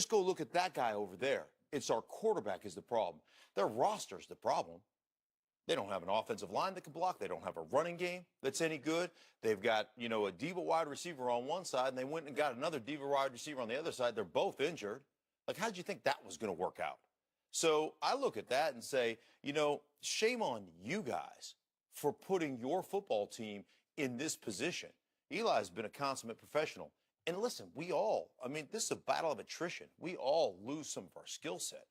Just go look at that guy over there. It's our quarterback is the problem. Their roster's the problem. They don't have an offensive line that can block. They don't have a running game that's any good. They've got, a diva wide receiver on one side, and they went and got another diva wide receiver on the other side. They're both injured. Like, how did you think that was going to work out? So I look at that and say, shame on you guys for putting your football team in this position. Eli's been a consummate professional. And listen, this is a battle of attrition. We all lose some of our skill set.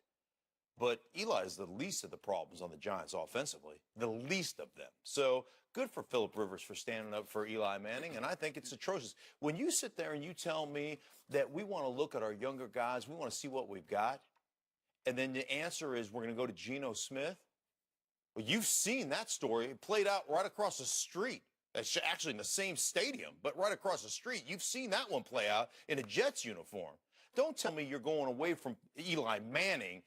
But Eli is the least of the problems on the Giants offensively, the least of them. So good for Phillip Rivers for standing up for Eli Manning, and I think it's atrocious. When you sit there and you tell me that we want to look at our younger guys, we want to see what we've got, and then the answer is we're going to go to Geno Smith, well, you've seen that story. It played out right across the street. It's actually in the same stadium, but right across the street. You've seen that one play out in a Jets uniform. Don't tell me you're going away from Eli Manning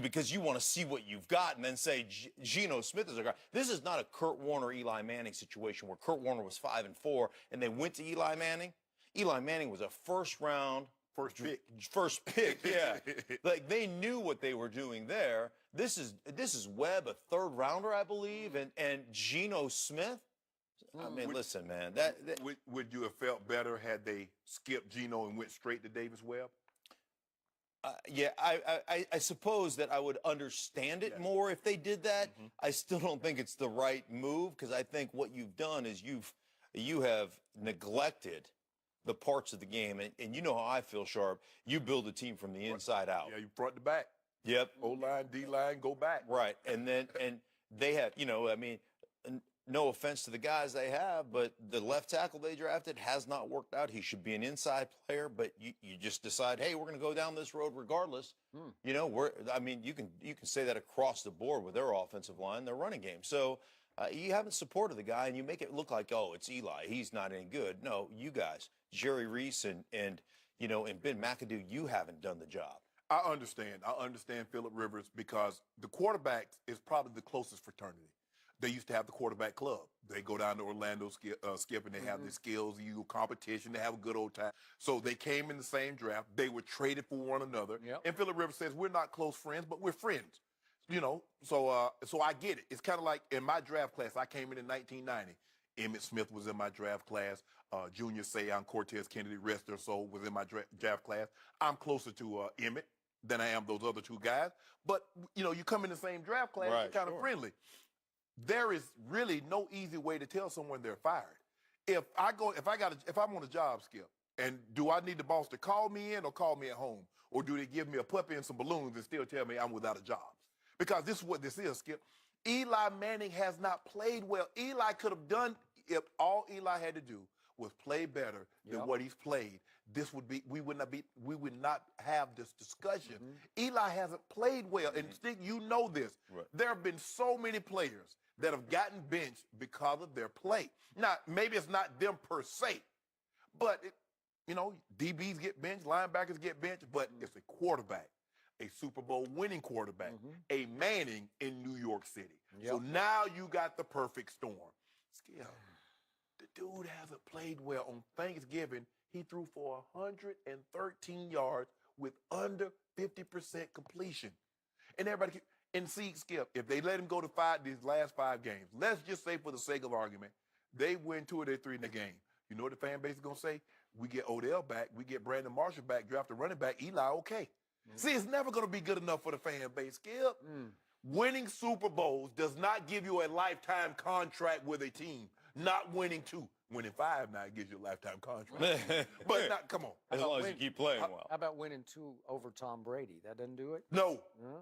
because you want to see what you've got and then say Geno Smith is a guy. This is not a Kurt Warner, Eli Manning situation where Kurt Warner was 5-4 and they went to Eli Manning. Eli Manning was a first pick, yeah. Like they knew what they were doing there. This is Webb, a third rounder, I believe, and Geno Smith. I mean, listen, man. Would you have felt better had they skipped Geno and went straight to Davis Webb? Yeah, I suppose that I would understand it more if they did that. Mm-hmm. I still don't think it's the right move because I think what you've done is you have neglected the parts of the game. And you know how I feel, Sharp. You build a team from the inside out. Yeah, you front to back. Yep. O-line, D-line, go back. Right. And they have, no offense to the guys they have, but the left tackle they drafted has not worked out. He should be an inside player, but you just decide, hey, we're going to go down this road regardless. You can say that across the board with their offensive line, their running game. So you haven't supported the guy, and you make it look like, oh, it's Eli. He's not any good. No, you guys, Jerry Reese and Ben McAdoo, you haven't done the job. I understand Phillip Rivers because the quarterback is probably the closest fraternity. They used to have the quarterback club. They go down to Orlando, Skip, and they have their skills, competition. They have a good old time. So they came in the same draft. They were traded for one another. Yep. And Phillip Rivers says, we're not close friends, but we're friends. So I get it. It's kind of like in my draft class, I came in 1990. Emmitt Smith was in my draft class. Junior Seau, Cortez Kennedy, rest or so was in my draft class. I'm closer to Emmitt than I am those other two guys. But, you come in the same draft class, right, you're kind of friendly. There is really no easy way to tell someone they're fired. If I'm on a job, Skip, and do I need the boss to call me in or call me at home? Or do they give me a puppy and some balloons and still tell me I'm without a job? Because this is what this is, Skip. Eli Manning has not played well. Eli could have done, if all Eli had to do was play better than what he's played, we would not have this discussion. Eli hasn't played well, and you know this. Right. There have been so many players that have gotten benched because of their play. Now, maybe it's not them per se, but DBs get benched, linebackers get benched, but it's a quarterback, a Super Bowl winning quarterback, a Manning in New York City. Yep. So now you got the perfect storm. Skip, the dude hasn't played well. On Thanksgiving, he threw for 113 yards with under 50% completion. And everybody see, Skip, if they let him go to these last 5 games, let's just say for the sake of argument, they win 2 of their 3 in the game. You know what the fan base is going to say? We get Odell back, we get Brandon Marshall back, draft a running back, Eli, okay. See, it's never going to be good enough for the fan base, Skip. Winning Super Bowls does not give you a lifetime contract with a team. Not winning 2. Winning 5 now gives you a lifetime contract. But not, come on. As long as you keep playing well. How about winning 2 over Tom Brady? That doesn't do it? No.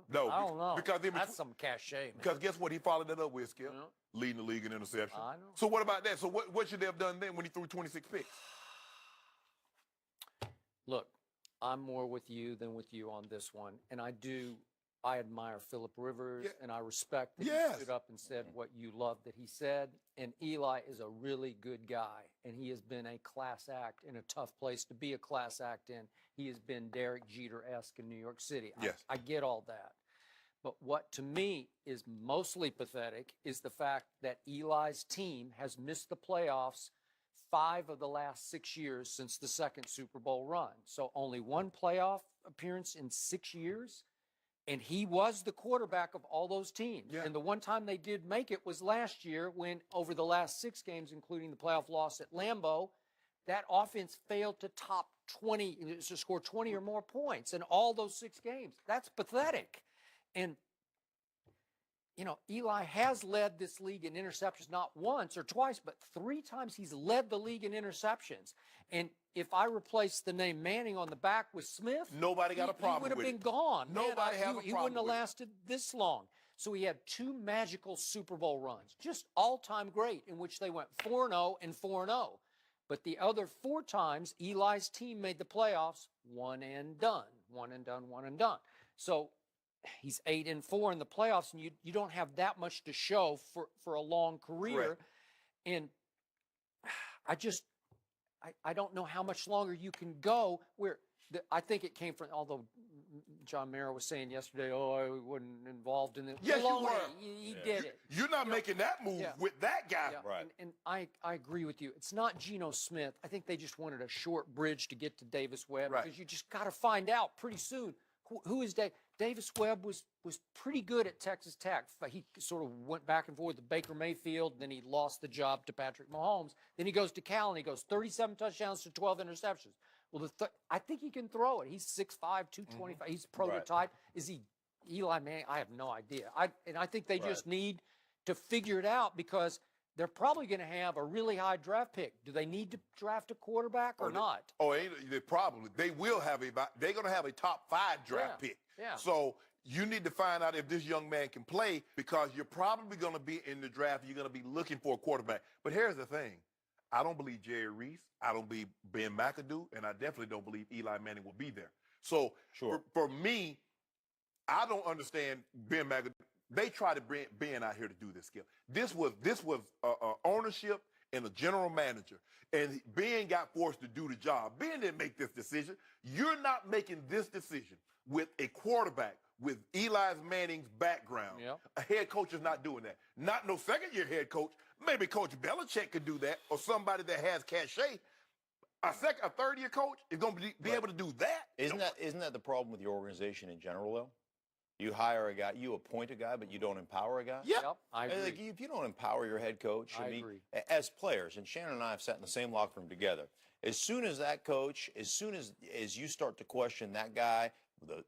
No. I don't know. Because that's some cachet, man. Because guess what he followed it up with, Skip? Leading the league in interception. I know. So what about that? So what should they have done then when he threw 26 picks? Look, I'm more with you than with you on this one. And I admire Phillip Rivers, and I respect that he stood up and said what you love that he said. And Eli is a really good guy, and he has been a class act in a tough place to be a class act in. He has been Derek Jeter-esque in New York City. Yes. I get all that. But what to me is mostly pathetic is the fact that Eli's team has missed the playoffs 5 of the last 6 years since the second Super Bowl run. So only 1 playoff appearance in 6 years. And he was the quarterback of all those teams. Yeah. And the one time they did make it was last year when, over the last 6 games, including the playoff loss at Lambeau, that offense failed to top 20, to score 20 or more points in all those 6 games. That's pathetic. And, you know, Eli has led this league in interceptions not once or twice, but 3 times he's led the league in interceptions. And if I replace the name Manning on the back with Smith, Nobody got a problem he would with have it. been gone. Nobody has a He problem wouldn't have with it. lasted this long. So he had 2 magical Super Bowl runs, just all-time great, in which they went 4-0 and 4-0. But the other 4 times, Eli's team made the playoffs, one and done, one and done, one and done. So he's 8-4 in the playoffs, and you don't have that much to show for a long career. Correct. And I don't know how much longer you can go where I think it came from, although John Mara was saying yesterday, oh, I wasn't involved in it. Yes, you were. He did it. You're not making that move with that guy. Yeah, Right. And I agree with you. It's not Geno Smith. I think they just wanted a short bridge to get to Davis Webb Right. because you just got to find out pretty soon who is Davis Webb was pretty good at Texas Tech. He sort of went back and forth with Baker Mayfield, then he lost the job to Patrick Mahomes. Then he goes to Cal and he goes 37 touchdowns to 12 interceptions. Well, I think he can throw it. He's 6'5", 225. He's prototype. Is he Eli Manning? I have no idea. I think they just need to figure it out because they're probably going to have a really high draft pick. Do they need to draft a quarterback or not? They will have they're going to have a top 5 draft pick. Yeah. So you need to find out if this young man can play because you're probably going to be in the draft. You're going to be looking for a quarterback. But here's the thing. I don't believe Jerry Reese. I don't believe Ben McAdoo. And I definitely don't believe Eli Manning will be there. So for me, I don't understand Ben McAdoo. They tried to bring Ben out here to do this, Skip. This was ownership and a general manager. And Ben got forced to do the job. Ben didn't make this decision. You're not making this decision with a quarterback with Eli Manning's background. Yep. A head coach is not doing that. Not no second-year head coach. Maybe Coach Belichick could do that or somebody that has cachet. A third-year coach is going to be able to do that. Isn't that the problem with your organization in general, though? You hire a guy, you appoint a guy, but you don't empower a guy? Yep. I agree. Like, if you don't empower your head coach, I agree. as players, and Shannon and I have sat in the same locker room together, as soon as that coach, as soon as you start to question that guy,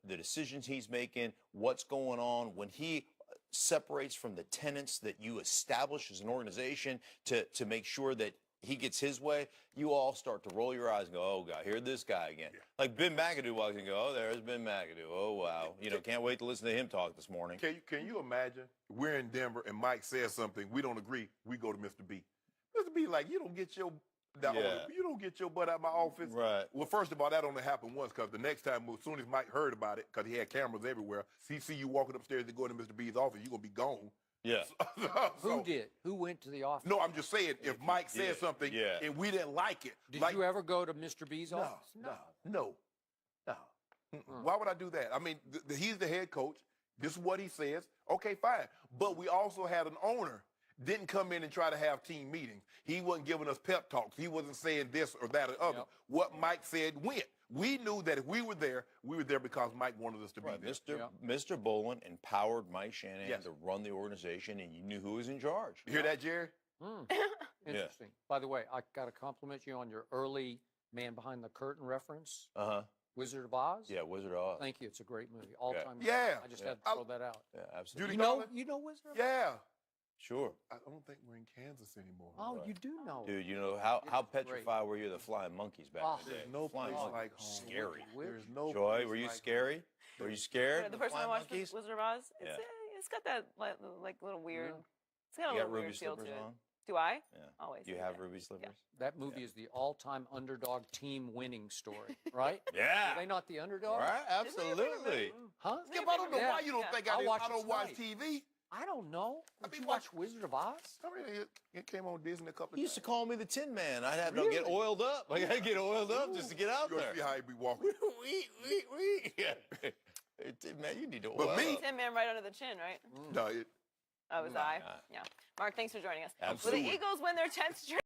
the decisions he's making, what's going on, when he separates from the tenets that you establish as an organization to make sure that he gets his way, you all start to roll your eyes and go, oh, God, here's this guy again. Yeah. Like Ben McAdoo walks in and go, oh, there's Ben McAdoo. Oh, wow. Can't wait to listen to him talk this morning. Can you imagine we're in Denver and Mike says something, we don't agree, we go to Mr. B. Mr. B like, you don't get your butt out of my office. Right. Well, first of all, that only happened once because the next time, as soon as Mike heard about it, because he had cameras everywhere, he see you walking upstairs to go into Mr. B's office, you're going to be gone. Yeah. Who did? Who went to the office? No, I'm just saying, if Mike said something and we didn't like it. Did you ever go to Mr. B's office? No. Why would I do that? I mean, he's the head coach. This is what he says. Okay, fine. But we also had an owner didn't come in and try to have team meetings. He wasn't giving us pep talks. He wasn't saying this or that or other. Yep. What Mike said went. We knew that if we were there because Mike wanted us to be there. Mr. Bolin empowered Mike Shanahan to run the organization, and you knew who was in charge. You hear that, Jerry? Interesting. By the way, I got to compliment you on your early Man Behind the Curtain reference. Wizard of Oz? Yeah, Wizard of Oz. Thank you. It's a great movie. All time. Yeah. I just had to throw that out. Yeah, absolutely. You know Wizard of Oz? Yeah. Sure. I don't think we're in Kansas anymore. Oh, you do know. Dude, how petrified were you of the flying monkeys back in the day? There's no flying place monkeys. like home. Scary. There's no Joy, were you scary? Were you scared? Yeah, the of first time I flying watched monkeys? Wizard of Oz, it's got that like little weird. It's got a You little got weird ruby feel to slippers it. on? Do I? Yeah. Always. Do you have ruby slippers? That movie is the all-time underdog team winning story, right? Yeah. Are they not the underdog? Right, absolutely. Huh? Skip, I don't know why you don't think I don't watch TV. I don't know. Did you watch Wizard of Oz? I mean, it came on Disney a couple of times. He used to call me the Tin Man. I'd have to get oiled up. I got to get oiled up just to get out there. You'll see how he be walking. Hey, Tin Man, you need to oil up. Tin Man right under the chin, right? No, Oh, was I? Yeah. Mark, thanks for joining us. Absolutely. Will the Eagles win their 10th straight?